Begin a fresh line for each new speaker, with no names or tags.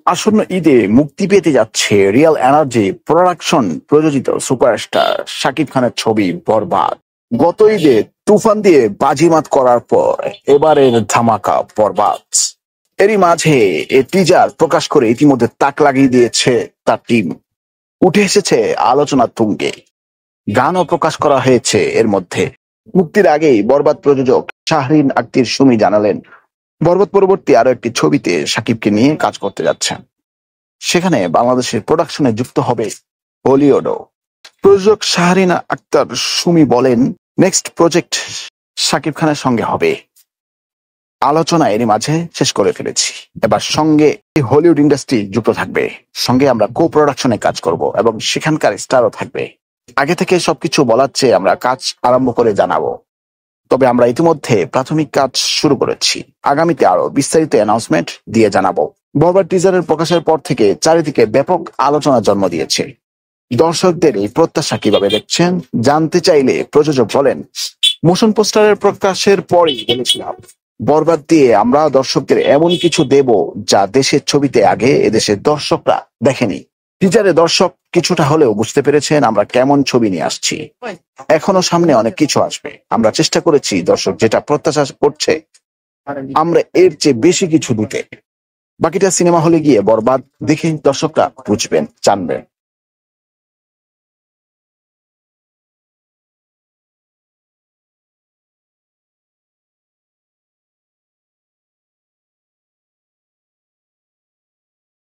আসন্ন ঈদে মুক্তি পেতে যাচ্ছে রিয়েল এনার্জি প্রোডাকশন প্রযোজিত সুপারস্টার শাকিব খানের ছবি বরবাদ। গত ঈদে তুফান দিয়ে বাজিমাত করার পর এবারের ধামাকা বরবাদ। এরই মাঝে টিজার প্রকাশ করে ইতিমধ্যে তাক লাগিয়ে দিয়েছে তার টিম। উঠে এসেছে আলোচনা তুঙ্গে, গানও প্রকাশ করা হয়েছে এর মধ্যে। মুক্তির আগেই বরবাদ প্রযোজক শাহরিন আক্তার সুমি জানালেন, বরবাদ পরবর্তী আরো একটি ছবিতে শাকিবকে নিয়ে কাজ করতে যাচ্ছেন। সেখানে বাংলাদেশের প্রোডাকশনে যুক্ত হবে বলিউডও। প্রযোজক শাহরিন আক্তার সুমি বলেন, নেক্সট প্রজেক্ট শাকিব খানের সঙ্গে হবে। আলোচনা এরই মাঝে শেষ করে ফেলেছি। এবার সঙ্গে হলিউড ইন্ডাস্ট্রি যুক্ত থাকবে, সঙ্গে আমরা কো প্রোডাকশনে কাজ করব এবং সেখানকার স্টারও থাকবে। আগে থেকে সবকিছু বলার চেয়ে আমরা কাজ আরম্ভ করে জানাবো। তবে আমরা ইতিমধ্যে প্রাথমিক কাজ শুরু করেছি, আগামীতে আরো বিস্তারিত অ্যানাউন্সমেন্ট দিয়ে জানাবো। বরবাদ টিজারের প্রকাশের পর থেকে চারিদিকে ব্যাপক আলোচনা জন্ম দিয়েছে। দর্শকদের এই প্রত্যাশা কিভাবে দেখছেন জানতে চাইলে প্রযোজক বলেন, মোশন পোস্টারের প্রকাশের পরেই বলেছিলাম, বরবাদ দিয়ে আমরা দর্শকদের এমন কিছু দেব যা দেশের ছবিতে আগে এদেশের দর্শকরা দেখেনি। টিজারে দর্শক কিছুটা হলেও বুঝতে পেরেছেন আমরা কেমন ছবি নিয়ে আসছি। এখনো সামনে অনেক কিছু আসবে। আমরা চেষ্টা করেছি দর্শক যেটা প্রত্যাশা করছে আমরা এর চেয়ে বেশি কিছু দিতে। বাকিটা সিনেমা হলে গিয়ে বরবাদ দেখে দর্শকরা বুঝবেন, জানবেন।